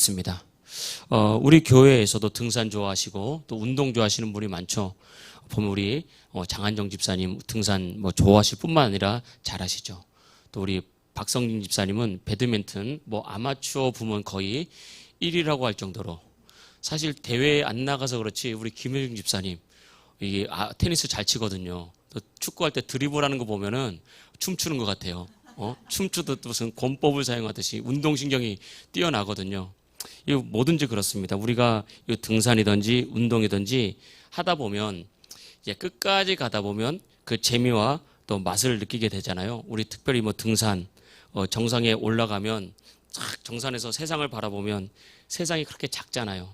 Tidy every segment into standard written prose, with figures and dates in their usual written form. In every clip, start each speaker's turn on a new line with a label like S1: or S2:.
S1: 있습니다. 우리 교회에서도 등산 좋아하시고 또 운동 좋아하시는 분이 많죠. 보면 우리 장한정 집사님 등산 좋아하실 뿐만 아니라 잘하시죠. 또 우리 박성진 집사님은 배드민턴 아마추어 부문 거의 1위라고 할 정도로, 사실 대회에 안 나가서 그렇지 우리 김효중 집사님 테니스 잘 치거든요. 또 축구할 때 드리블하는 거 보면은 춤추는 것 같아요. 춤추듯 무슨 권법을 사용하듯이 운동신경이 뛰어나거든요. 이 뭐든지 그렇습니다. 우리가 등산이든지 운동이든지 하다 보면 이제 끝까지 가다 보면 그 재미와 또 맛을 느끼게 되잖아요. 우리 특별히 등산 정상에 올라가면 쫙 정산에서 세상을 바라보면 세상이 그렇게 작잖아요.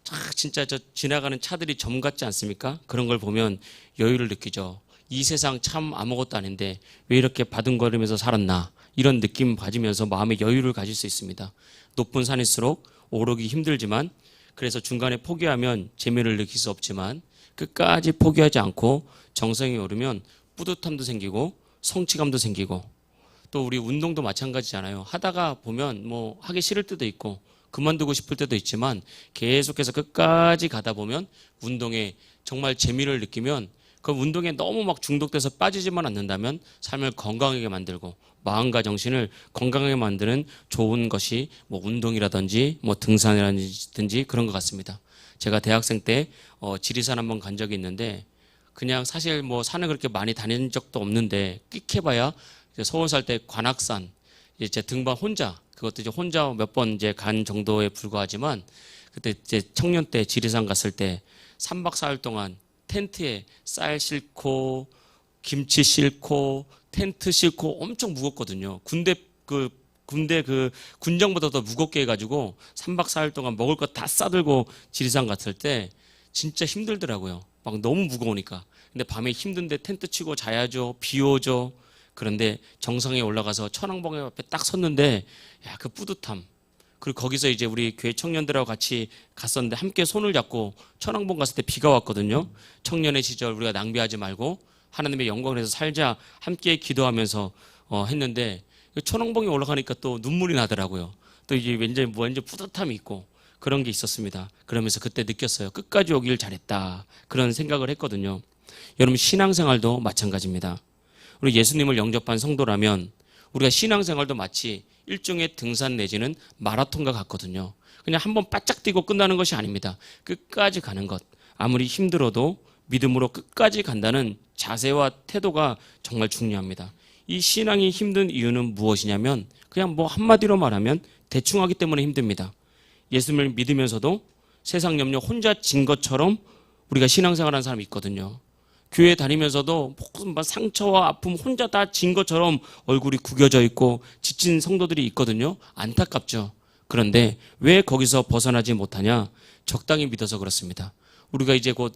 S1: 쫙 진짜 저 지나가는 차들이 점 같지 않습니까? 그런 걸 보면 여유를 느끼죠. 이 세상 참 아무것도 아닌데 왜 이렇게 바둥거리면서 살았나, 이런 느낌 가지면서 마음의 여유를 가질 수 있습니다. 높은 산일수록 오르기 힘들지만, 그래서 중간에 포기하면 재미를 느낄 수 없지만 끝까지 포기하지 않고 정상에 오르면 뿌듯함도 생기고 성취감도 생기고, 또 우리 운동도 마찬가지잖아요. 하다가 보면 하기 싫을 때도 있고 그만두고 싶을 때도 있지만 계속해서 끝까지 가다 보면 운동에 정말 재미를 느끼면, 그 운동에 너무 중독돼서 빠지지만 않는다면 삶을 건강하게 만들고 마음과 정신을 건강하게 만드는 좋은 것이 운동이라든지 등산이라든지 그런 것 같습니다. 제가 대학생 때 지리산 한번 간 적이 있는데, 그냥 사실 산을 그렇게 많이 다닌 적도 없는데 끽해봐야 서울 살 때 관악산 제 등반 혼자, 그것도 이제 혼자 몇 번 간 정도에 불과하지만, 그때 이제 청년 때 지리산 갔을 때 3박 4일 동안 텐트에 쌀 싣고 김치 싣고 텐트 싣고 엄청 무겁거든요. 군대 군장보다 더 무겁게 해가지고 3박 4일 동안 먹을 거 다 싸들고 지리산 갔을 때 진짜 힘들더라고요. 너무 무거우니까. 근데 밤에 힘든데 텐트 치고 자야죠. 비 오죠. 그런데 정상에 올라가서 천왕봉 앞에 딱 섰는데 그 뿌듯함. 그리고 거기서 이제 우리 교회 청년들하고 같이 갔었는데 함께 손을 잡고 천왕봉 갔을 때 비가 왔거든요. 청년의 시절 우리가 낭비하지 말고 하나님의 영광을 해서 살자 함께 기도하면서 했는데, 천왕봉에 올라가니까 또 눈물이 나더라고요. 또 이게 왠지 뿌듯함이 있고 그런 게 있었습니다. 그러면서 그때 느꼈어요. 끝까지 오길 잘했다, 그런 생각을 했거든요. 여러분, 신앙생활도 마찬가지입니다. 우리 예수님을 영접한 성도라면 우리가 신앙생활도 마치 일종의 등산 내지는 마라톤과 같거든요. 그냥 한번 바짝 뛰고 끝나는 것이 아닙니다. 끝까지 가는 것. 아무리 힘들어도 믿음으로 끝까지 간다는 자세와 태도가 정말 중요합니다. 이 신앙이 힘든 이유는 무엇이냐면 그냥 한마디로 말하면 대충 하기 때문에 힘듭니다. 예수님을 믿으면서도 세상 염려 혼자 진 것처럼 우리가 신앙생활하는 사람이 있거든요. 교회 다니면서도 상처와 아픔 혼자 다 진 것처럼 얼굴이 구겨져 있고 지친 성도들이 있거든요. 안타깝죠. 그런데 왜 거기서 벗어나지 못하냐? 적당히 믿어서 그렇습니다. 우리가 이제 곧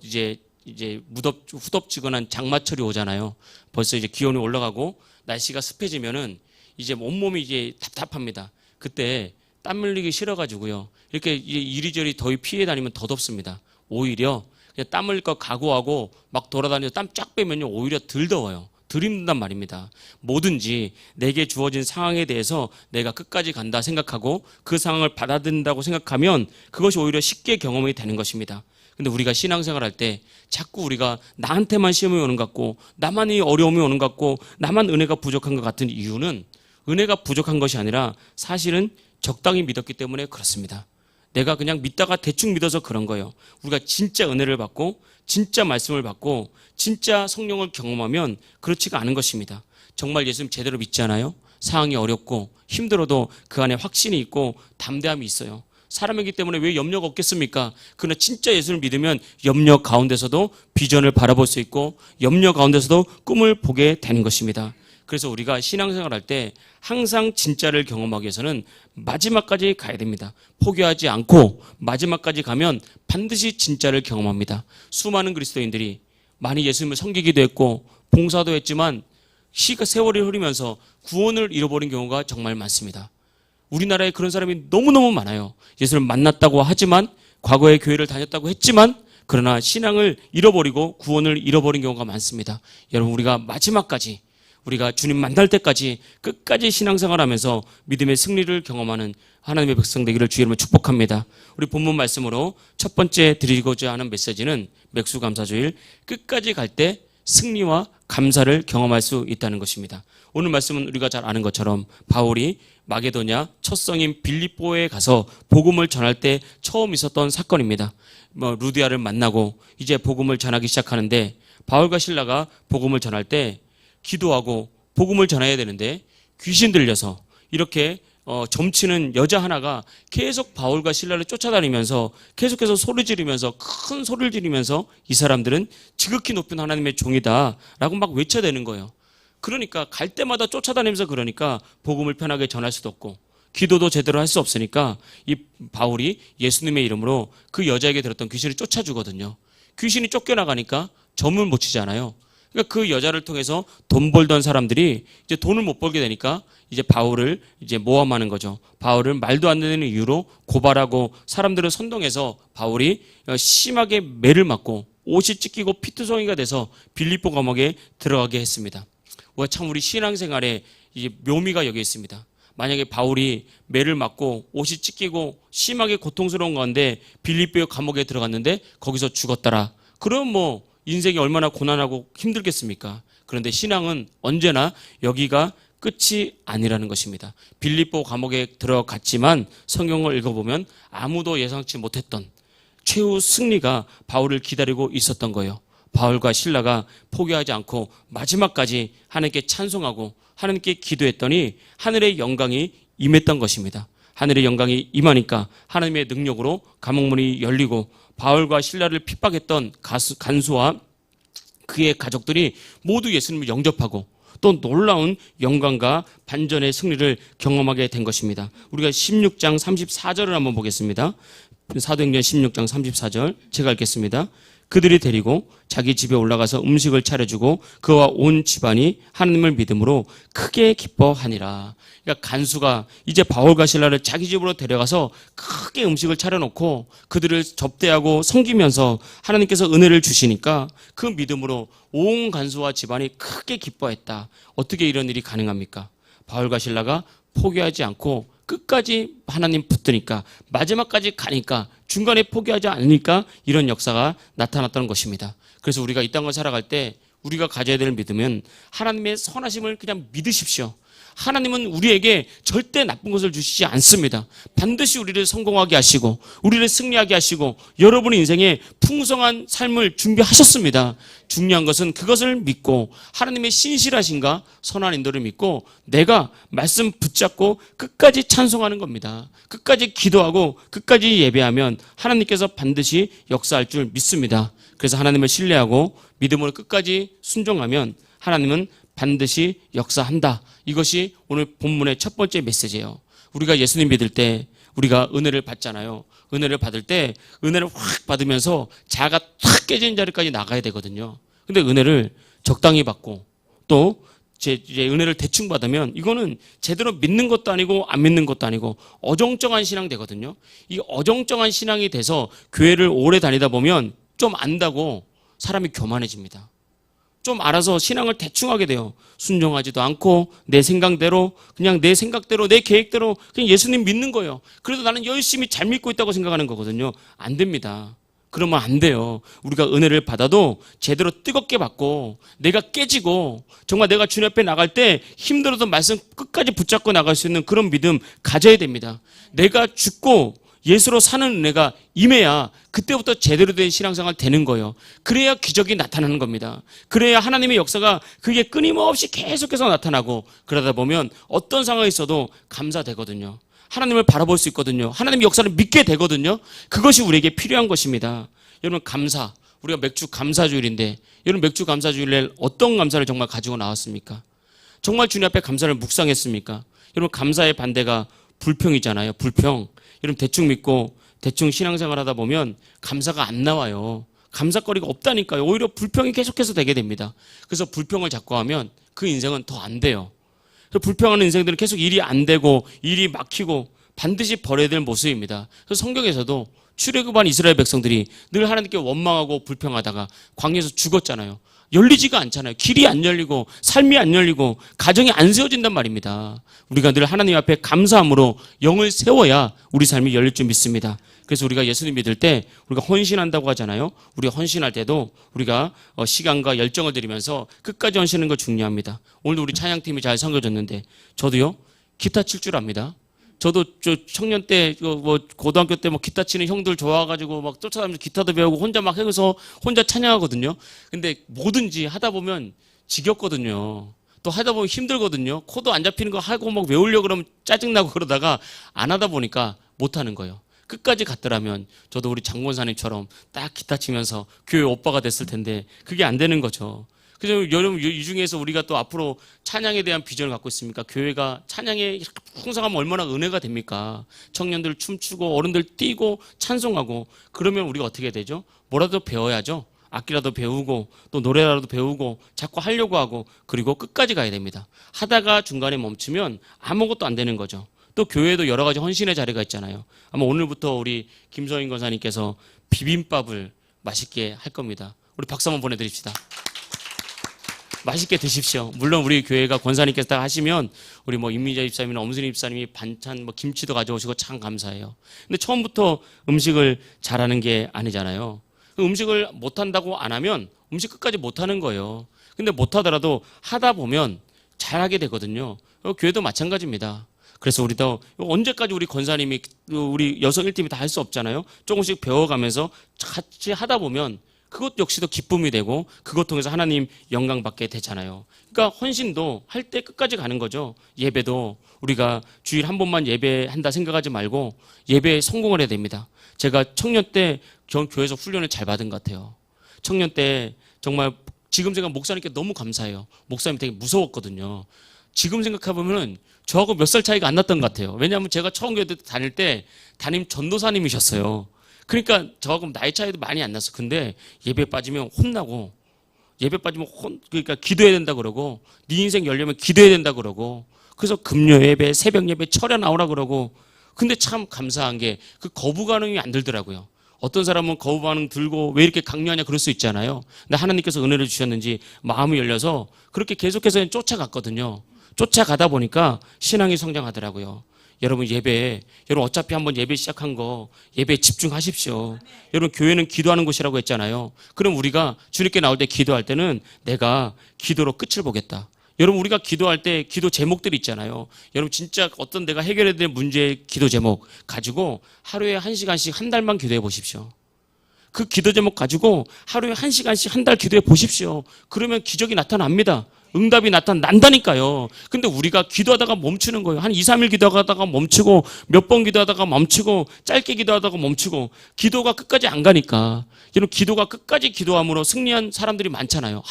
S1: 후덥지근한 장마철이 오잖아요. 벌써 이제 기온이 올라가고 날씨가 습해지면은 이제 온몸이 이제 답답합니다. 그때 땀 흘리기 싫어가지고요. 이렇게 이리저리 더위 피해 다니면 더 덥습니다. 오히려 그냥 땀 흘릴 거 각오하고 돌아다니면서 땀 쫙 빼면요, 오히려 덜 더워요. 덜 힘든단 말입니다. 뭐든지 내게 주어진 상황에 대해서 내가 끝까지 간다 생각하고 그 상황을 받아들인다고 생각하면 그것이 오히려 쉽게 경험이 되는 것입니다. 근데 우리가 신앙생활 할 때 자꾸 우리가 나한테만 시험이 오는 것 같고 나만이 어려움이 오는 것 같고 나만 은혜가 부족한 것 같은 이유는 은혜가 부족한 것이 아니라 사실은 적당히 믿었기 때문에 그렇습니다. 내가 그냥 믿다가 대충 믿어서 그런 거예요. 우리가 진짜 은혜를 받고 진짜 말씀을 받고 진짜 성령을 경험하면 그렇지가 않은 것입니다. 정말 예수님 제대로 믿지 않아요? 상황이 어렵고 힘들어도 그 안에 확신이 있고 담대함이 있어요. 사람이기 때문에 왜 염려가 없겠습니까? 그러나 진짜 예수를 믿으면 염려 가운데서도 비전을 바라볼 수 있고 염려 가운데서도 꿈을 보게 되는 것입니다. 그래서 우리가 신앙생활 할 때 항상 진짜를 경험하기 위해서는 마지막까지 가야 됩니다. 포기하지 않고 마지막까지 가면 반드시 진짜를 경험합니다. 수많은 그리스도인들이 많이 예수님을 섬기기도 했고 봉사도 했지만 세월이 흐르면서 구원을 잃어버린 경우가 정말 많습니다. 우리나라에 그런 사람이 너무너무 많아요. 예수를 만났다고 하지만 과거에 교회를 다녔다고 했지만 그러나 신앙을 잃어버리고 구원을 잃어버린 경우가 많습니다. 여러분, 우리가 마지막까지 우리가 주님 만날 때까지 끝까지 신앙생활하면서 믿음의 승리를 경험하는 하나님의 백성 되기를 주의 이름으로 축복합니다. 우리 본문 말씀으로 첫 번째 드리고자 하는 메시지는 맥수감사주일, 끝까지 갈 때 승리와 감사를 경험할 수 있다는 것입니다. 오늘 말씀은 우리가 잘 아는 것처럼 바울이 마게도냐 첫 성인 빌립보에 가서 복음을 전할 때 처음 있었던 사건입니다. 루디아를 만나고 이제 복음을 전하기 시작하는데, 바울과 실라가 복음을 전할 때 기도하고 복음을 전해야 되는데 귀신 들려서 이렇게 점치는 여자 하나가 계속 바울과 실라를 쫓아다니면서 계속해서 소리 지르면서, 큰 소리를 지르면서 이 사람들은 지극히 높은 하나님의 종이다 라고 막 외쳐대는 거예요. 그러니까 갈 때마다 쫓아다니면서, 그러니까 복음을 편하게 전할 수도 없고 기도도 제대로 할 수 없으니까 이 바울이 예수님의 이름으로 그 여자에게 들었던 귀신을 쫓아주거든요. 귀신이 쫓겨나가니까 점을 못 치잖아요. 그러니까 그 여자를 통해서 돈 벌던 사람들이 이제 돈을 못 벌게 되니까 이제 바울을 이제 모함하는 거죠. 바울을 말도 안 되는 이유로 고발하고 사람들을 선동해서 바울이 심하게 매를 맞고 옷이 찢기고 피투성이가 돼서 빌립보 감옥에 들어가게 했습니다. 참 우리 신앙생활에 이제 묘미가 여기 있습니다. 만약에 바울이 매를 맞고 옷이 찢기고 심하게 고통스러운 가운데 빌립보 감옥에 들어갔는데 거기서 죽었더라. 그럼 인생이 얼마나 고난하고 힘들겠습니까? 그런데 신앙은 언제나 여기가 끝이 아니라는 것입니다. 빌립보 감옥에 들어갔지만 성경을 읽어보면 아무도 예상치 못했던 최후 승리가 바울을 기다리고 있었던 거예요. 바울과 실라가 포기하지 않고 마지막까지 하나님께 찬송하고 하나님께 기도했더니 하늘의 영광이 임했던 것입니다. 하늘의 영광이 임하니까 하나님의 능력으로 감옥문이 열리고 바울과 실라를 핍박했던 간수와 그의 가족들이 모두 예수님을 영접하고 또 놀라운 영광과 반전의 승리를 경험하게 된 것입니다. 우리가 16장 34절을 한번 보겠습니다. 사도행전 16장 34절 제가 읽겠습니다. 그들이 데리고 자기 집에 올라가서 음식을 차려주고 그와 온 집안이 하나님을 믿음으로 크게 기뻐하니라. 그러니까 간수가 이제 바울과 실라를 자기 집으로 데려가서 크게 음식을 차려놓고 그들을 접대하고 섬기면서 하나님께서 은혜를 주시니까 그 믿음으로 온 간수와 집안이 크게 기뻐했다. 어떻게 이런 일이 가능합니까? 바울과 실라가 포기하지 않고 끝까지 하나님 붙드니까, 마지막까지 가니까, 중간에 포기하지 않으니까 이런 역사가 나타났다는 것입니다. 그래서 우리가 이 땅을 살아갈 때 우리가 가져야 될 믿음은 하나님의 선하심을 그냥 믿으십시오. 하나님은 우리에게 절대 나쁜 것을 주시지 않습니다. 반드시 우리를 성공하게 하시고 우리를 승리하게 하시고 여러분의 인생에 풍성한 삶을 준비하셨습니다. 중요한 것은 그것을 믿고 하나님의 신실하신가 선한 인도를 믿고 내가 말씀 붙잡고 끝까지 찬송하는 겁니다. 끝까지 기도하고 끝까지 예배하면 하나님께서 반드시 역사할 줄 믿습니다. 그래서 하나님을 신뢰하고 믿음으로 끝까지 순종하면 하나님은 반드시 역사한다. 이것이 오늘 본문의 첫 번째 메시지예요. 우리가 예수님 믿을 때 우리가 은혜를 받잖아요. 은혜를 받을 때 은혜를 확 받으면서 자아가 탁 깨지는 자리까지 나가야 되거든요. 근데 은혜를 적당히 받고 또 이제 은혜를 대충 받으면 이거는 제대로 믿는 것도 아니고 안 믿는 것도 아니고 어정쩡한 신앙 되거든요. 이 어정쩡한 신앙이 돼서 교회를 오래 다니다 보면 좀 안다고 사람이 교만해집니다. 좀 알아서 신앙을 대충 하게 돼요. 순종하지도 않고 내 생각대로 그냥 내 생각대로 내 계획대로 그냥 예수님 믿는 거예요. 그래도 나는 열심히 잘 믿고 있다고 생각하는 거거든요. 안 됩니다. 그러면 안 돼요. 우리가 은혜를 받아도 제대로 뜨겁게 받고 내가 깨지고 정말 내가 주님 앞에 나갈 때 힘들어도 말씀 끝까지 붙잡고 나갈 수 있는 그런 믿음 가져야 됩니다. 내가 죽고 예수로 사는 은혜가 임해야 그때부터 제대로 된 신앙생활 되는 거예요. 그래야 기적이 나타나는 겁니다. 그래야 하나님의 역사가 그게 끊임없이 계속해서 나타나고 그러다 보면 어떤 상황이 있어도 감사되거든요. 하나님을 바라볼 수 있거든요. 하나님의 역사를 믿게 되거든요. 그것이 우리에게 필요한 것입니다. 여러분 감사, 우리가 맥주 감사주일인데 여러분 맥주 감사주일에 어떤 감사를 정말 가지고 나왔습니까? 정말 주님 앞에 감사를 묵상했습니까? 여러분 감사의 반대가 불평이잖아요. 불평. 여러분 대충 믿고 대충 신앙생활 하다 보면 감사가 안 나와요. 감사거리가 없다니까요. 오히려 불평이 계속해서 되게 됩니다. 그래서 불평을 자꾸 하면 그 인생은 더 안 돼요. 불평하는 인생들은 계속 일이 안 되고 일이 막히고 반드시 버려야 될 모습입니다. 그래서 성경에서도 출애굽한 이스라엘 백성들이 늘 하나님께 원망하고 불평하다가 광야에서 죽었잖아요. 열리지가 않잖아요. 길이 안 열리고 삶이 안 열리고 가정이 안 세워진단 말입니다. 우리가 늘 하나님 앞에 감사함으로 영을 세워야 우리 삶이 열릴 줄 믿습니다. 그래서 우리가 예수님 믿을 때 우리가 헌신한다고 하잖아요. 우리가 헌신할 때도 우리가 시간과 열정을 들이면서 끝까지 헌신하는 거 중요합니다. 오늘도 우리 찬양팀이 잘 섬겨줬는데 저도요 기타 칠 줄 압니다. 저도 저 청년 때 뭐 고등학교 때 뭐 기타 치는 형들 좋아가지고 막 쫓아다니면서 기타도 배우고 혼자 막 해서 혼자 찬양하거든요. 근데 뭐든지 하다 보면 지겹거든요. 또 하다 보면 힘들거든요. 코도 안 잡히는 거 하고 막 외우려고 그러면 짜증나고 그러다가 안 하다 보니까 못 하는 거예요. 끝까지 갔더라면 저도 우리 장권사님처럼 딱 기타 치면서 교회 오빠가 됐을 텐데 그게 안 되는 거죠. 그래서 여러분 이 중에서 우리가 또 앞으로 찬양에 대한 비전을 갖고 있습니까? 교회가 찬양에 풍성하면 얼마나 은혜가 됩니까? 청년들 춤추고 어른들 뛰고 찬송하고 그러면 우리가 어떻게 되죠? 뭐라도 배워야죠. 악기라도 배우고 또 노래라도 배우고 자꾸 하려고 하고 그리고 끝까지 가야 됩니다. 하다가 중간에 멈추면 아무것도 안 되는 거죠. 또 교회에도 여러 가지 헌신의 자리가 있잖아요. 아마 오늘부터 우리 김서인 권사님께서 비빔밥을 맛있게 할 겁니다. 우리 박수 한번 보내드립시다. 맛있게 드십시오. 물론 우리 교회가 권사님께서 다 하시면 우리 뭐 임미자 집사님이나 엄순이 집사님이 반찬 뭐 김치도 가져오시고 참 감사해요. 근데 처음부터 음식을 잘하는 게 아니잖아요. 음식을 못한다고 안 하면 음식 끝까지 못하는 거예요. 근데 못하더라도 하다 보면 잘하게 되거든요. 교회도 마찬가지입니다. 그래서 우리도 언제까지 우리 권사님이 우리 여성 1팀이 다 할 수 없잖아요. 조금씩 배워가면서 같이 하다 보면 그것 역시도 기쁨이 되고 그것 통해서 하나님 영광 받게 되잖아요. 그러니까 헌신도 할 때 끝까지 가는 거죠. 예배도 우리가 주일 한 번만 예배한다 생각하지 말고 예배에 성공을 해야 됩니다. 제가 청년 때 전 교회에서 훈련을 잘 받은 것 같아요. 청년 때 정말 지금 제가 목사님께 너무 감사해요. 목사님 되게 무서웠거든요. 지금 생각해보면 저하고 몇 살 차이가 안 났던 것 같아요. 왜냐하면 제가 처음 교회 다닐 때 담임 전도사님이셨어요. 그러니까 저하고 나이 차이도 많이 안 났어. 근데 예배 빠지면 혼나고 예배 빠지면 그러니까 기도해야 된다 그러고 네 인생 열려면 기도해야 된다 그러고 그래서 금요 예배, 새벽 예배 철야 나오라 그러고 근데 참 감사한 게 그 거부 반응이 안 들더라고요. 어떤 사람은 거부 반응 들고 왜 이렇게 강요하냐 그럴 수 있잖아요. 근데 하나님께서 은혜를 주셨는지 마음이 열려서 그렇게 계속해서 쫓아갔거든요. 쫓아가다 보니까 신앙이 성장하더라고요. 여러분 예배에 여러분 어차피 한번 예배 시작한 거 예배에 집중하십시오. 여러분 교회는 기도하는 곳이라고 했잖아요. 그럼 우리가 주님께 나올 때 기도할 때는 내가 기도로 끝을 보겠다. 여러분 우리가 기도할 때 기도 제목들이 있잖아요. 여러분 진짜 어떤 내가 해결해야 될 문제의 기도 제목 가지고 하루에 1시간씩 한 달만 기도해 보십시오. 그 기도 제목 가지고 하루에 1시간씩 한 달 기도해 보십시오. 그러면 기적이 나타납니다. 응답이 나타난다니까요. 근데 우리가 기도하다가 멈추는 거예요. 한 2, 3일 기도하다가 멈추고 몇 번 기도하다가 멈추고 짧게 기도하다가 멈추고 기도가 끝까지 안 가니까 여러분 기도가 끝까지 기도함으로 승리한 사람들이 많잖아요.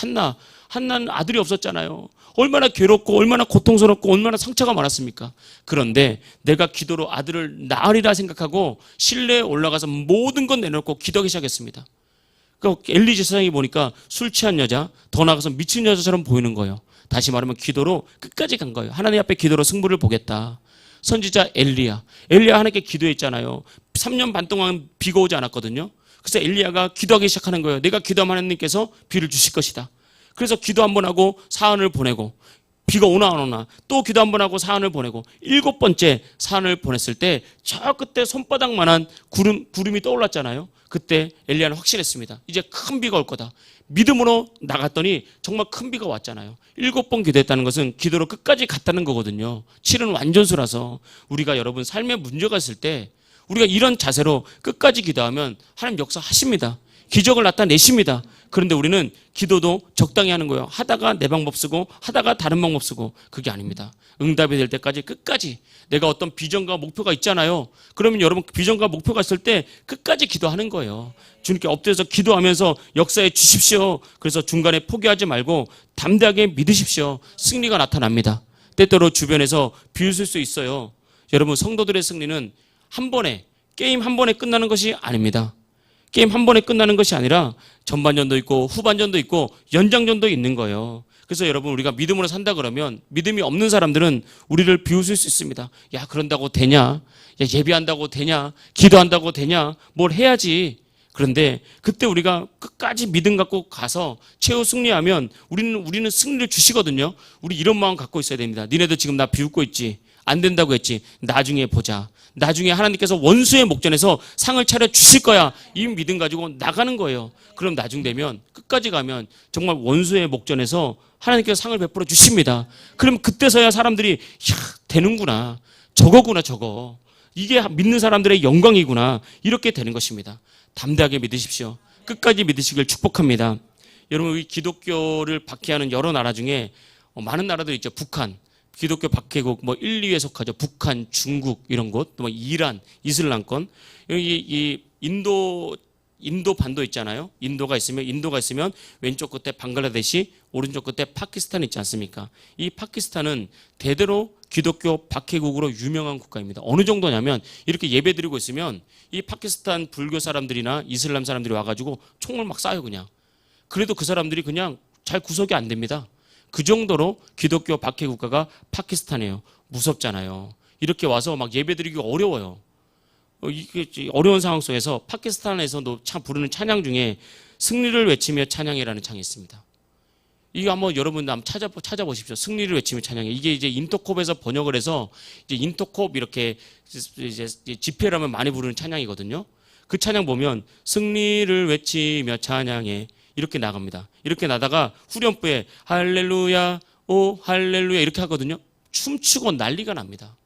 S1: 한나는 아들이 없었잖아요. 얼마나 괴롭고 얼마나 고통스럽고 얼마나 상처가 많았습니까? 그런데 내가 기도로 아들을 낳으리라 생각하고 실내에 올라가서 모든 건 내놓고 기도하기 시작했습니다. 그 엘리 제사장이 보니까 술 취한 여자, 더 나가서 미친 여자처럼 보이는 거예요. 다시 말하면 기도로 끝까지 간 거예요. 하나님 앞에 기도로 승부를 보겠다. 선지자 엘리야 하나님께 기도했잖아요. 3년 반 동안 비가 오지 않았거든요. 그래서 엘리야가 기도하기 시작하는 거예요. 내가 기도하면 하나님께서 비를 주실 것이다. 그래서 기도 한 번 하고 사안을 보내고 비가 오나 안 오나 또 기도 한 번 하고 사안을 보내고 7번째 사안을 보냈을 때 저 끝에 손바닥만한 구름이 떠올랐잖아요. 그때 엘리야는 확신했습니다. 이제 큰 비가 올 거다. 믿음으로 나갔더니 정말 큰 비가 왔잖아요. 7번 기도했다는 것은 기도로 끝까지 갔다는 거거든요. 7은 완전수라서 우리가 여러분 삶에 문제가 있을 때 우리가 이런 자세로 끝까지 기도하면 하나님 역사하십니다. 기적을 나타내십니다. 그런데 우리는 기도도 적당히 하는 거예요. 하다가 내 방법 쓰고 하다가 다른 방법 쓰고 그게 아닙니다. 응답이 될 때까지 끝까지 내가 어떤 비전과 목표가 있잖아요. 그러면 여러분 비전과 목표가 있을 때 끝까지 기도하는 거예요. 주님께 엎드려서 기도하면서 역사해 주십시오. 그래서 중간에 포기하지 말고 담대하게 믿으십시오. 승리가 나타납니다. 때때로 주변에서 비웃을 수 있어요. 여러분 성도들의 승리는 한 번에 게임 한 번에 끝나는 것이 아닙니다. 게임 한 번에 끝나는 것이 아니라 전반전도 있고 후반전도 있고 연장전도 있는 거예요. 그래서 여러분 우리가 믿음으로 산다 그러면 믿음이 없는 사람들은 우리를 비웃을 수 있습니다. 야 그런다고 되냐? 야 예배한다고 되냐? 기도한다고 되냐? 뭘 해야지. 그런데 그때 우리가 끝까지 믿음 갖고 가서 최후 승리하면 우리는 승리를 주시거든요. 우리 이런 마음 갖고 있어야 됩니다. 니네도 지금 나 비웃고 있지. 안 된다고 했지. 나중에 보자. 나중에 하나님께서 원수의 목전에서 상을 차려 주실 거야. 이 믿음 가지고 나가는 거예요. 그럼 나중 되면 끝까지 가면 정말 원수의 목전에서 하나님께서 상을 베풀어 주십니다. 그럼 그때서야 사람들이 되는구나. 저거구나 저거. 이게 믿는 사람들의 영광이구나. 이렇게 되는 것입니다. 담대하게 믿으십시오. 끝까지 믿으시길 축복합니다. 여러분, 우리 기독교를 박해하는 여러 나라 중에 많은 나라들 있죠. 북한, 기독교 박해국 1, 2위에 속하죠. 북한, 중국 이런 곳, 또 이란, 이슬람권. 여기 이 인도 반도 있잖아요. 인도가 있으면 왼쪽 끝에 방글라데시, 오른쪽 끝에 파키스탄 있지 않습니까? 이 파키스탄은 대대로 기독교 박해국으로 유명한 국가입니다. 어느 정도냐면 이렇게 예배드리고 있으면 이 파키스탄 불교 사람들이나 이슬람 사람들이 와가지고 총을 막 쏴요 그냥. 그래도 그 사람들이 그냥 잘 구속이 안 됩니다. 그 정도로 기독교 박해국가가 파키스탄이에요. 무섭잖아요. 이렇게 와서 막 예배드리기 어려워요. 이게 어려운 상황 속에서 파키스탄에서도 참 부르는 찬양 중에 승리를 외치며 찬양이라는 창이 있습니다. 이거 한번 여러분 한번 찾아보십시오. 승리를 외치며 찬양해. 이게 이제 인터콥에서 번역을 해서 이제 인터콥 이렇게 이제 집회를 하면 많이 부르는 찬양이거든요. 그 찬양 보면 승리를 외치며 찬양해 이렇게 나갑니다. 이렇게 나다가 후렴부에 할렐루야 오 할렐루야 이렇게 하거든요. 춤추고 난리가 납니다.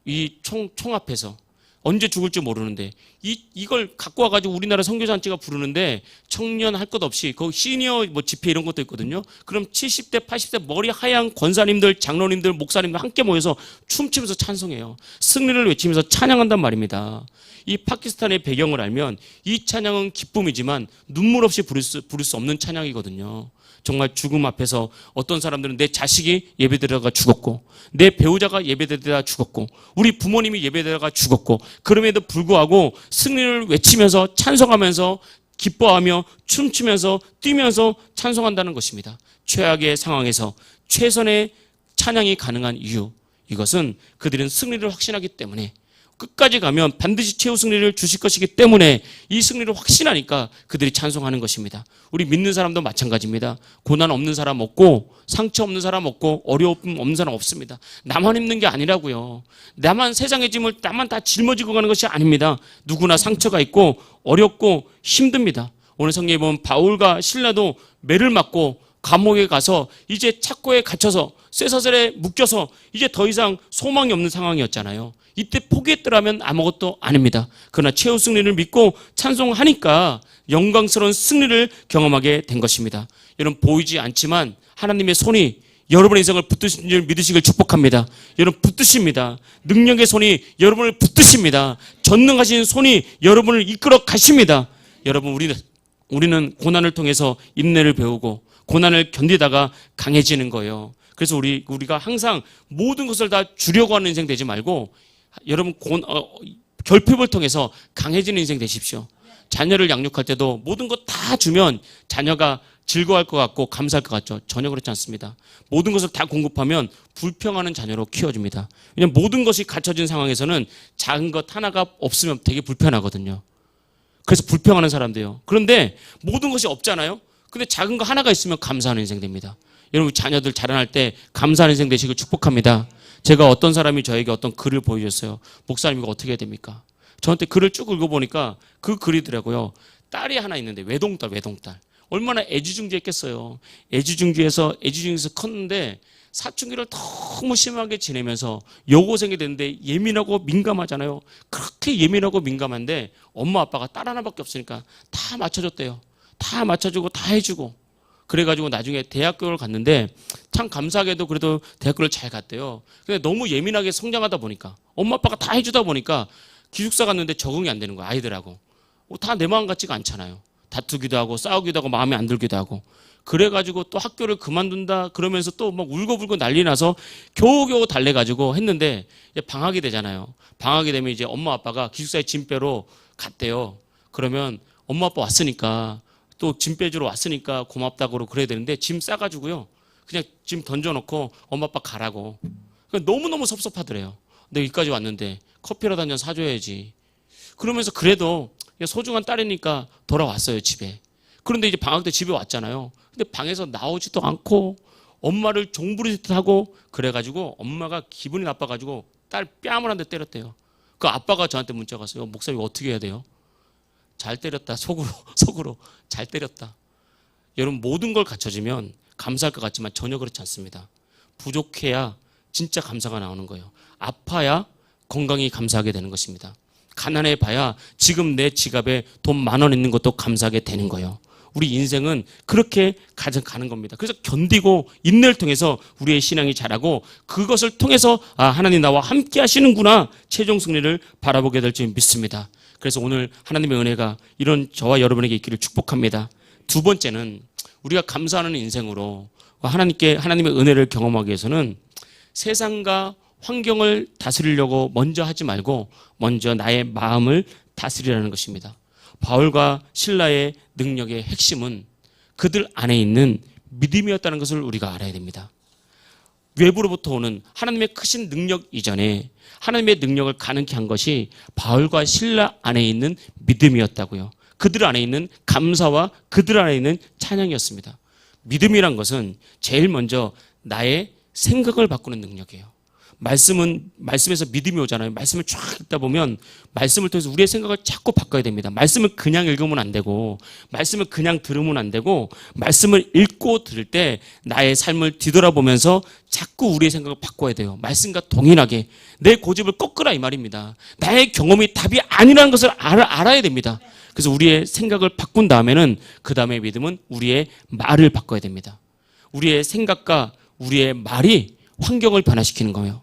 S1: 이 총 앞에서. 언제 죽을지 모르는데 이걸 갖고 와가지고 우리나라 선교사한테가 부르는데 청년 할 것 없이 거기 시니어 집회 이런 것도 있거든요. 그럼 70대 80대 머리 하얀 권사님들 장로님들 목사님들 함께 모여서 춤추면서 찬송해요. 승리를 외치면서 찬양한단 말입니다. 이 파키스탄의 배경을 알면 이 찬양은 기쁨이지만 눈물 없이 부를 수 없는 찬양이거든요. 정말 죽음 앞에서 어떤 사람들은 내 자식이 예배드려가 죽었고 내 배우자가 예배드려가 죽었고 우리 부모님이 예배드려가 죽었고 그럼에도 불구하고 승리를 외치면서 찬송하면서 기뻐하며 춤추면서 뛰면서 찬송한다는 것입니다. 최악의 상황에서 최선의 찬양이 가능한 이유, 이것은 그들은 승리를 확신하기 때문에 끝까지 가면 반드시 최후 승리를 주실 것이기 때문에 이 승리를 확신하니까 그들이 찬송하는 것입니다. 우리 믿는 사람도 마찬가지입니다. 고난 없는 사람 없고 상처 없는 사람 없고 어려움 없는 사람 없습니다. 나만 힘든 게 아니라고요. 나만 세상의 짐을 나만 다 짊어지고 가는 것이 아닙니다. 누구나 상처가 있고 어렵고 힘듭니다. 오늘 성경에 보면 바울과 실라도 매를 맞고 감옥에 가서 이제 착고에 갇혀서 쇠사슬에 묶여서 이제 더 이상 소망이 없는 상황이었잖아요. 이때 포기했더라면 아무것도 아닙니다. 그러나 최후 승리를 믿고 찬송하니까 영광스러운 승리를 경험하게 된 것입니다. 여러분, 보이지 않지만 하나님의 손이 여러분의 인생을 붙드신 줄 믿으시길 축복합니다. 여러분, 붙드십니다. 능력의 손이 여러분을 붙드십니다. 전능하신 손이 여러분을 이끌어 가십니다. 여러분, 우리는 고난을 통해서 인내를 배우고 고난을 견디다가 강해지는 거예요. 그래서 우리가 항상 모든 것을 다 주려고 하는 인생 되지 말고 여러분 결핍을 통해서 강해지는 인생 되십시오. 자녀를 양육할 때도 모든 것 다 주면 자녀가 즐거워할 것 같고 감사할 것 같죠. 전혀 그렇지 않습니다. 모든 것을 다 공급하면 불평하는 자녀로 키워줍니다. 왜냐하면 모든 것이 갖춰진 상황에서는 작은 것 하나가 없으면 되게 불편하거든요. 그래서 불평하는 사람들이에요. 그런데 모든 것이 없잖아요. 근데 작은 거 하나가 있으면 감사하는 인생 됩니다. 여러분, 자녀들 자라날 때 감사하는 인생 되시길 축복합니다. 제가 어떤 사람이 저에게 어떤 글을 보여줬어요. 목사님 이거 어떻게 해야 됩니까? 저한테 글을 쭉 읽어보니까 그 글이더라고요. 딸이 하나 있는데 외동딸. 얼마나 애지중지했겠어요. 애지중지해서 컸는데 사춘기를 너무 심하게 지내면서 여고생이 됐는데 예민하고 민감하잖아요. 그렇게 예민하고 민감한데 엄마 아빠가 딸 하나밖에 없으니까 다 맞춰줬대요. 다 맞춰주고 다 해주고. 그래가지고 나중에 대학교를 갔는데 참 감사하게도 그래도 대학교를 잘 갔대요. 근데 너무 예민하게 성장하다 보니까 엄마 아빠가 다 해주다 보니까 기숙사 갔는데 적응이 안 되는 거야, 아이들하고. 다 내 마음 같지가 않잖아요. 다투기도 하고 싸우기도 하고 마음에 안 들기도 하고. 그래가지고 또 학교를 그만둔다 그러면서 또 막 울고불고 난리 나서 겨우겨우 달래가지고 했는데 방학이 되잖아요. 방학이 되면 이제 엄마 아빠가 기숙사에 짐 빼러 갔대요. 그러면 엄마 아빠 왔으니까 또 짐 빼주러 왔으니까 고맙다고 그래야 되는데 짐 싸가지고요. 그냥 짐 던져놓고 엄마 아빠 가라고. 너무너무 섭섭하더래요. 내가 여기까지 왔는데 커피라도 한 잔 사줘야지. 그러면서 그래도 소중한 딸이니까 돌아왔어요, 집에. 그런데 이제 방학 때 집에 왔잖아요. 근데 방에서 나오지도 않고 엄마를 종부리듯 하고 그래가지고 엄마가 기분이 나빠가지고 딸 뺨을 한 대 때렸대요. 그 아빠가 저한테 문자가 왔어요. 목사님 어떻게 해야 돼요? 잘 때렸다. 속으로 잘 때렸다. 여러분 모든 걸 갖춰지면 감사할 것 같지만 전혀 그렇지 않습니다. 부족해야 진짜 감사가 나오는 거예요. 아파야 건강히 감사하게 되는 것입니다. 가난해 봐야 지금 내 지갑에 돈 10,000원 있는 것도 감사하게 되는 거예요. 우리 인생은 그렇게 가는 겁니다. 그래서 견디고 인내를 통해서 우리의 신앙이 자라고 그것을 통해서 하나님 나와 함께 하시는구나 최종 승리를 바라보게 될 줄 믿습니다. 그래서 오늘 하나님의 은혜가 이런 저와 여러분에게 있기를 축복합니다. 두 번째는 우리가 감사하는 인생으로 하나님의 은혜를 경험하기 위해서는 세상과 환경을 다스리려고 먼저 하지 말고 먼저 나의 마음을 다스리라는 것입니다. 바울과 실라의 능력의 핵심은 그들 안에 있는 믿음이었다는 것을 우리가 알아야 됩니다. 외부로부터 오는 하나님의 크신 능력 이전에 하나님의 능력을 가능케 한 것이 바울과 실라 안에 있는 믿음이었다고요. 그들 안에 있는 감사와 그들 안에 있는 찬양이었습니다. 믿음이란 것은 제일 먼저 나의 생각을 바꾸는 능력이에요. 말씀에서 믿음이 오잖아요. 말씀을 쫙 읽다 보면 말씀을 통해서 우리의 생각을 자꾸 바꿔야 됩니다. 말씀을 그냥 읽으면 안 되고 말씀을 그냥 들으면 안 되고 말씀을 읽고 들을 때 나의 삶을 뒤돌아보면서 자꾸 우리의 생각을 바꿔야 돼요. 말씀과 동일하게 내 고집을 꺾으라 이 말입니다. 나의 경험이 답이 아니라는 것을 알아야 됩니다. 그래서 우리의 생각을 바꾼 다음에는 그 다음에 믿음은 우리의 말을 바꿔야 됩니다. 우리의 생각과 우리의 말이 환경을 변화시키는 거예요.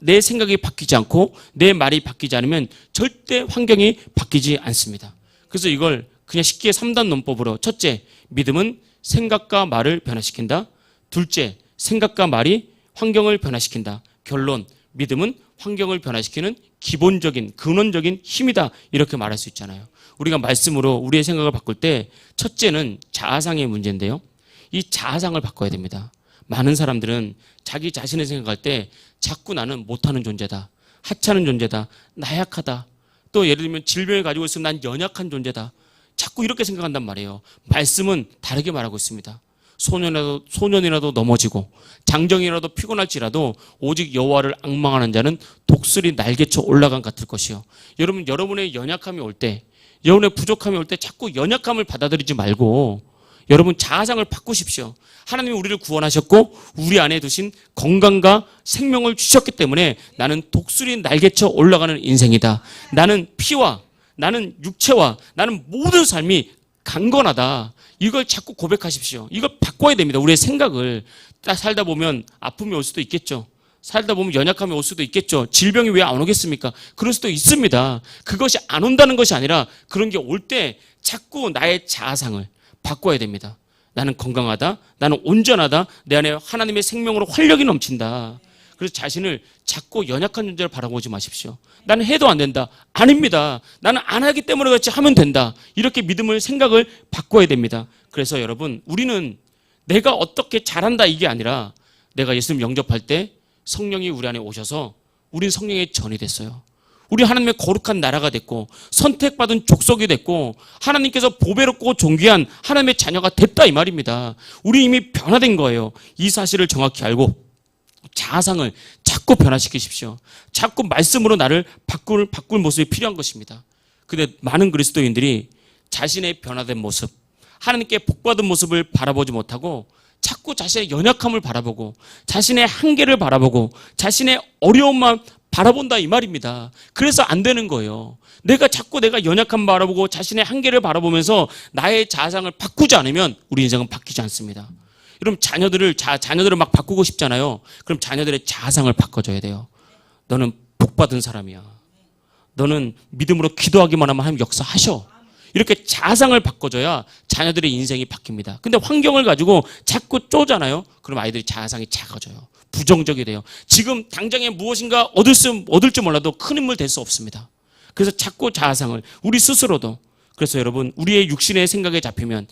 S1: 내 생각이 바뀌지 않고 내 말이 바뀌지 않으면 절대 환경이 바뀌지 않습니다. 그래서 이걸 그냥 쉽게 3단 논법으로 첫째, 믿음은 생각과 말을 변화시킨다. 둘째, 생각과 말이 환경을 변화시킨다. 결론, 믿음은 환경을 변화시키는 기본적인 근원적인 힘이다. 이렇게 말할 수 있잖아요. 우리가 말씀으로 우리의 생각을 바꿀 때 첫째는 자아상의 문제인데요. 이 자아상을 바꿔야 됩니다. 많은 사람들은 자기 자신을 생각할 때 자꾸 나는 못하는 존재다. 하찮은 존재다. 나약하다. 또 예를 들면 질병을 가지고 있으면 난 연약한 존재다. 자꾸 이렇게 생각한단 말이에요. 말씀은 다르게 말하고 있습니다. 소년이라도 넘어지고 장정이라도 피곤할지라도 오직 여호와를 앙망하는 자는 독수리 날개쳐 올라간 같을 것이요. 여러분의 연약함이 올 때, 여러분의 부족함이 올 때 자꾸 연약함을 받아들이지 말고 여러분 자아상을 바꾸십시오. 하나님이 우리를 구원하셨고 우리 안에 두신 건강과 생명을 주셨기 때문에 나는 독수리 날개쳐 올라가는 인생이다. 나는 피와 나는 육체와 나는 모든 삶이 강건하다. 이걸 자꾸 고백하십시오. 이걸 바꿔야 됩니다. 우리의 생각을. 딱 살다 보면 아픔이 올 수도 있겠죠. 살다 보면 연약함이 올 수도 있겠죠. 질병이 왜 안 오겠습니까? 그럴 수도 있습니다. 그것이 안 온다는 것이 아니라 그런 게 올 때 자꾸 나의 자아상을 바꿔야 됩니다. 나는 건강하다. 나는 온전하다. 내 안에 하나님의 생명으로 활력이 넘친다. 그래서 자신을 자꾸 연약한 존재를 바라보지 마십시오. 나는 해도 안 된다. 아닙니다. 나는 안 하기 때문에 그렇지 하면 된다. 이렇게 믿음을 생각을 바꿔야 됩니다. 그래서 여러분 우리는 내가 어떻게 잘한다 이게 아니라 내가 예수님 영접할 때 성령이 우리 안에 오셔서 우린 성령의 전이 됐어요. 우리 하나님의 거룩한 나라가 됐고 선택받은 족속이 됐고 하나님께서 보배롭고 존귀한 하나님의 자녀가 됐다 이 말입니다. 우리 이미 변화된 거예요. 이 사실을 정확히 알고 자아상을 자꾸 변화시키십시오. 자꾸 말씀으로 나를 바꿀 모습이 필요한 것입니다. 근데 많은 그리스도인들이 자신의 변화된 모습, 하나님께 복받은 모습을 바라보지 못하고 자꾸 자신의 연약함을 바라보고 자신의 한계를 바라보고 자신의 어려움만 바라본다 이 말입니다. 그래서 안 되는 거예요. 내가 연약함 바라보고 자신의 한계를 바라보면서 나의 자아상을 바꾸지 않으면 우리 인생은 바뀌지 않습니다. 여러분 자녀들을 막 바꾸고 싶잖아요. 그럼 자녀들의 자아상을 바꿔줘야 돼요. 너는 복받은 사람이야. 너는 믿음으로 기도하기만 하면 하나님 역사하셔. 이렇게 자아상을 바꿔줘야 자녀들의 인생이 바뀝니다. 근데 환경을 가지고 자꾸 쪼잖아요. 그럼 아이들이 자아상이 작아져요. 부정적이 돼요. 지금 당장에 무엇인가 얻을 줄 몰라도 큰 인물 될 수 없습니다. 그래서 자꾸 자아상을 우리 스스로도 그래서 여러분 우리의 육신의 생각에 잡히면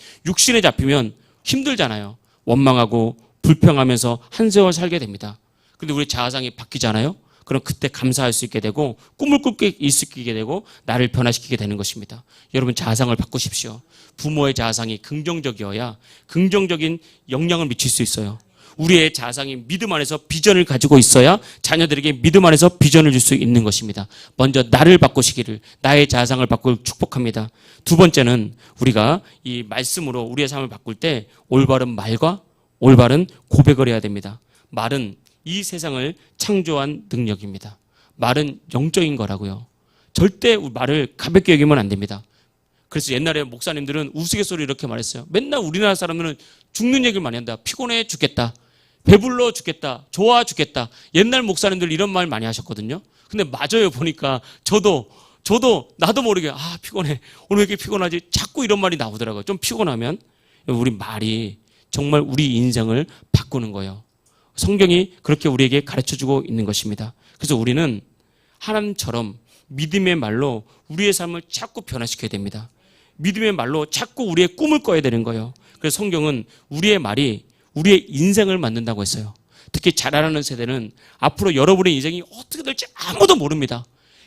S1: 힘들잖아요. 원망하고 불평하면서 한 세월 살게 됩니다. 근데 우리 자아상이 바뀌잖아요. 그럼 그때 감사할 수 있게 되고 꿈을 꾸게 있게 되고 나를 변화시키게 되는 것입니다. 여러분 자아상을 바꾸십시오. 부모의 자아상이 긍정적이어야 긍정적인 영향을 미칠 수 있어요. 우리의 자아상이 믿음 안에서 비전을 가지고 있어야 자녀들에게 믿음 안에서 비전을 줄 수 있는 것입니다. 먼저 나를 바꾸시기를, 나의 자아상을 바꿀 축복합니다. 두 번째는 우리가 이 말씀으로 우리의 삶을 바꿀 때 올바른 말과 올바른 고백을 해야 됩니다. 말은 이 세상을 창조한 능력입니다. 말은 영적인 거라고요. 절대 말을 가볍게 여기면 안 됩니다. 그래서 옛날에 목사님들은 우스갯소리 이렇게 말했어요. 맨날 우리나라 사람들은 죽는 얘기를 많이 한다. 피곤해 죽겠다. 배불러 죽겠다. 좋아 죽겠다. 옛날 목사님들 이런 말 많이 하셨거든요. 근데 맞아요. 보니까 저도 나도 모르게 피곤해. 오늘 왜 이렇게 피곤하지? 자꾸 이런 말이 나오더라고요. 좀 피곤하면 우리 말이 정말 우리 인생을 바꾸는 거예요. 성경이 그렇게 우리에게 가르쳐주고 있는 것입니다. 그래서 우리는 하나님처럼 믿음의 말로 우리의 삶을 자꾸 변화시켜야 됩니다. 믿음의 말로 자꾸 우리의 꿈을 꿔야 되는 거예요. 그래서 성경은 우리의 말이 우리의 인생을 만든다고 했어요. 특히 자라나는 세대는 앞으로 여러분의 인생이 어떻게 될지 아무도 모릅니다.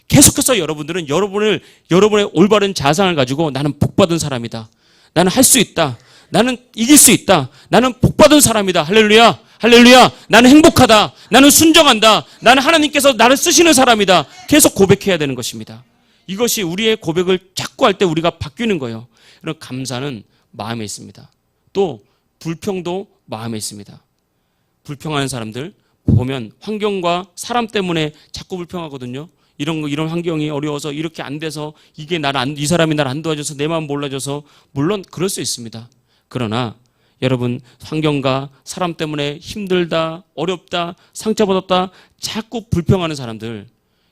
S1: 계속해서 여러분들은 여러분의 올바른 자상을 가지고 나는 복받은 사람이다. 나는 할 수 있다. 나는 이길 수 있다. 나는 복받은 사람이다. 할렐루야. 할렐루야. 나는 행복하다. 나는 순정한다. 나는 하나님께서 나를 쓰시는 사람이다. 계속 고백해야 되는 것입니다. 이것이 우리의 고백을 자꾸 할 때 우리가 바뀌는 거예요. 그런 감사는 마음에 있습니다. 또 불평도 마음에 있습니다. 불평하는 사람들 보면 환경과 사람 때문에 자꾸 불평하거든요. 이런 환경이 어려워서 이렇게 안 돼서 이 사람이 나를 안 도와줘서 내 마음 몰라줘서 물론 그럴 수 있습니다. 그러나 여러분 환경과 사람 때문에 힘들다, 어렵다, 상처받았다 자꾸 불평하는 사람들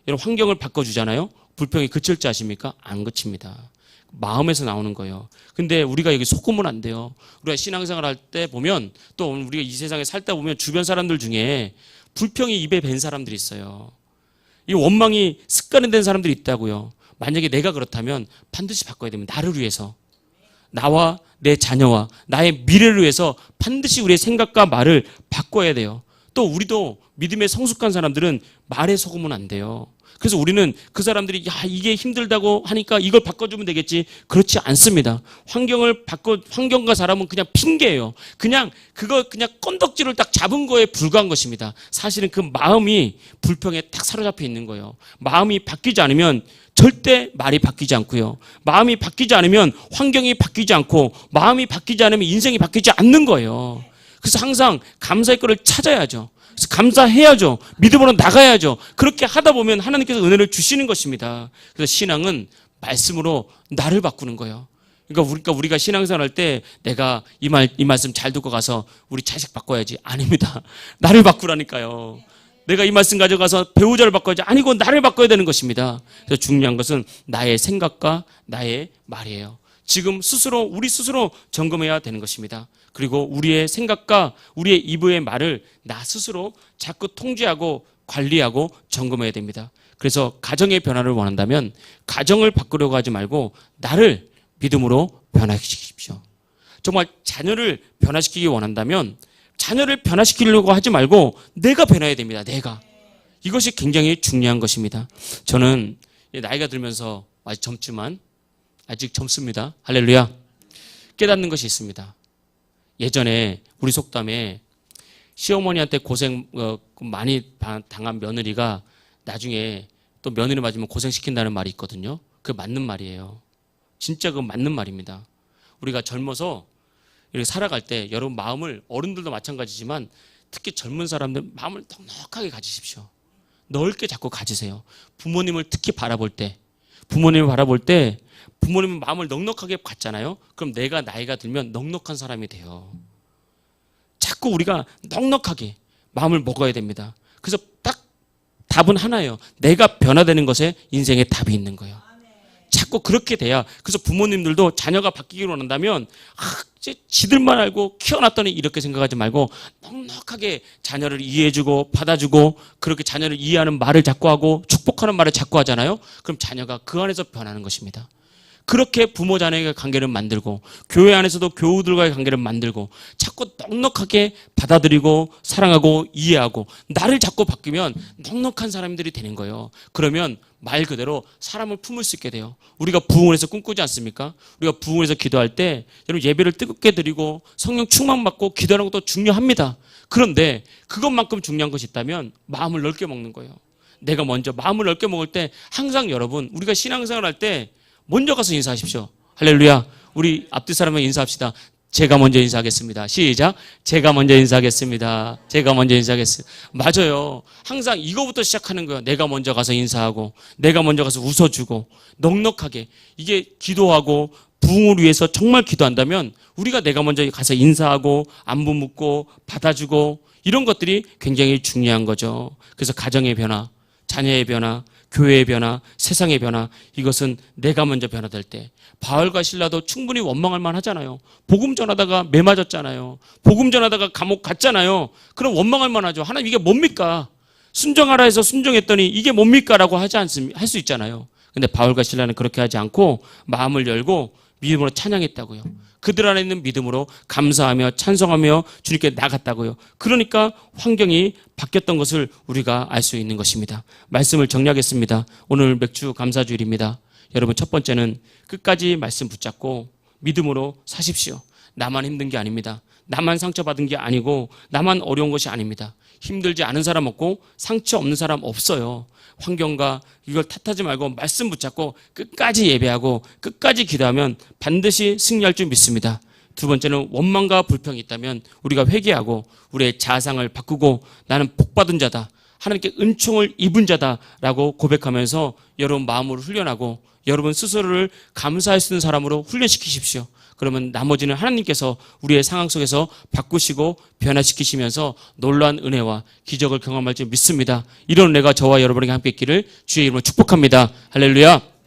S1: 여러분 환경을 바꿔주잖아요. 불평이 그칠 줄 아십니까? 안 그칩니다. 마음에서 나오는 거예요. 근데 우리가 여기 속으면 안 돼요. 우리가 신앙생활 할 때 보면 또 우리가 이 세상에 살다 보면 주변 사람들 중에 불평이 입에 밴 사람들이 있어요. 이 원망이 습관이 된 사람들이 있다고요. 만약에 내가 그렇다면 반드시 바꿔야 됩니다. 나를 위해서. 나와 내 자녀와 나의 미래를 위해서 반드시 우리의 생각과 말을 바꿔야 돼요. 또 우리도 믿음에 성숙한 사람들은 말에 속으면 안 돼요. 그래서 우리는 그 사람들이 이게 힘들다고 하니까 이걸 바꿔주면 되겠지. 그렇지 않습니다. 환경과 사람은 그냥 핑계예요. 그냥 건덕지를 딱 잡은 거에 불과한 것입니다. 사실은 그 마음이 불평에 딱 사로잡혀 있는 거예요. 마음이 바뀌지 않으면 절대 말이 바뀌지 않고요. 마음이 바뀌지 않으면 환경이 바뀌지 않고 마음이 바뀌지 않으면 인생이 바뀌지 않는 거예요. 그래서 항상 감사의 꼴을 찾아야죠. 그래서 감사해야죠. 믿음으로 나가야죠. 그렇게 하다 보면 하나님께서 은혜를 주시는 것입니다. 그래서 신앙은 말씀으로 나를 바꾸는 거예요. 그러니까 우리가 신앙생활 할 때 내가 이 말씀 잘 듣고 가서 우리 자식 바꿔야지. 아닙니다. 나를 바꾸라니까요. 내가 이 말씀 가져가서 배우자를 바꿔야지. 아니고 나를 바꿔야 되는 것입니다. 그래서 중요한 것은 나의 생각과 나의 말이에요. 지금 우리 스스로 점검해야 되는 것입니다. 그리고 우리의 생각과 우리의 입의 말을 나 스스로 자꾸 통제하고 관리하고 점검해야 됩니다. 그래서 가정의 변화를 원한다면 가정을 바꾸려고 하지 말고 나를 믿음으로 변화시키십시오. 정말 자녀를 변화시키기 원한다면 자녀를 변화시키려고 하지 말고 내가 변화해야 됩니다. 내가. 이것이 굉장히 중요한 것입니다. 저는 나이가 들면서 아직 젊지만 아직 젊습니다. 할렐루야. 깨닫는 것이 있습니다. 예전에 우리 속담에 시어머니한테 고생 많이 당한 며느리가 나중에 또 며느리 맞으면 고생시킨다는 말이 있거든요. 그게 맞는 말이에요. 진짜 그건 맞는 말입니다. 우리가 젊어서 이렇게 살아갈 때 여러분 마음을 어른들도 마찬가지지만 특히 젊은 사람들 마음을 넉넉하게 가지십시오. 넓게 자꾸 가지세요. 부모님을 특히 바라볼 때 부모님은 마음을 넉넉하게 갖잖아요. 그럼 내가 나이가 들면 넉넉한 사람이 돼요. 자꾸 우리가 넉넉하게 마음을 먹어야 됩니다. 그래서 딱 답은 하나예요. 내가 변화되는 것에 인생에 답이 있는 거예요. 자꾸 그렇게 돼야. 그래서 부모님들도 자녀가 바뀌기를 원한다면 이제 지들만 알고 키워놨더니 이렇게 생각하지 말고 넉넉하게 자녀를 이해해주고 받아주고 그렇게 자녀를 이해하는 말을 자꾸 하고 축복하는 말을 자꾸 하잖아요. 그럼 자녀가 그 안에서 변하는 것입니다. 그렇게 부모 자녀의 관계를 만들고 교회 안에서도 교우들과의 관계를 만들고 자꾸 넉넉하게 받아들이고 사랑하고 이해하고 나를 자꾸 바뀌면 넉넉한 사람들이 되는 거예요. 그러면 말 그대로 사람을 품을 수 있게 돼요. 우리가 부흥원에서 꿈꾸지 않습니까? 우리가 부흥원에서 기도할 때 여러분 예배를 뜨겁게 드리고 성령 충만받고 기도하는 것도 중요합니다. 그런데 그것만큼 중요한 것이 있다면 마음을 넓게 먹는 거예요. 내가 먼저 마음을 넓게 먹을 때 항상 여러분 우리가 신앙생활 할 때 먼저 가서 인사하십시오. 할렐루야. 우리 앞뒤 사람과 인사합시다. 제가 먼저 인사하겠습니다. 시작. 제가 먼저 인사하겠습니다. 제가 먼저 인사하겠습니다. 맞아요. 항상 이거부터 시작하는 거예요. 내가 먼저 가서 인사하고 내가 먼저 가서 웃어주고 넉넉하게 이게 기도하고 부흥을 위해서 정말 기도한다면 우리가 내가 먼저 가서 인사하고 안부 묻고 받아주고 이런 것들이 굉장히 중요한 거죠. 그래서 가정의 변화, 자녀의 변화, 교회의 변화, 세상의 변화, 이것은 내가 먼저 변화될 때 바울과 실라도 충분히 원망할 만하잖아요. 복음 전하다가 매 맞았잖아요. 복음 전하다가 감옥 갔잖아요. 그럼 원망할 만하죠. 하나님 이게 뭡니까? 순종하라 해서 순종했더니 이게 뭡니까? 라고 하지 않습니까? 할 수 있잖아요. 근데 바울과 실라는 그렇게 하지 않고 마음을 열고 믿음으로 찬양했다고요. 그들 안에 있는 믿음으로 감사하며 찬송하며 주님께 나갔다고요. 그러니까 환경이 바뀌었던 것을 우리가 알 수 있는 것입니다. 말씀을 정리하겠습니다. 오늘 맥주 감사주일입니다. 여러분 첫 번째는 끝까지 말씀 붙잡고 믿음으로 사십시오. 나만 힘든 게 아닙니다. 나만 상처받은 게 아니고 나만 어려운 것이 아닙니다. 힘들지 않은 사람 없고 상처 없는 사람 없어요. 환경과 이걸 탓하지 말고 말씀 붙잡고 끝까지 예배하고 끝까지 기도하면 반드시 승리할 줄 믿습니다. 두 번째는 원망과 불평이 있다면 우리가 회개하고 우리의 자상을 바꾸고 나는 복받은 자다. 하나님께 은총을 입은 자다라고 고백하면서 여러분 마음으로 훈련하고 여러분 스스로를 감사할 수 있는 사람으로 훈련시키십시오. 그러면 나머지는 하나님께서 우리의 상황 속에서 바꾸시고 변화시키시면서 놀라운 은혜와 기적을 경험할 줄 믿습니다. 이런 은혜가 저와 여러분에게 함께 있기를 주의 이름으로 축복합니다. 할렐루야.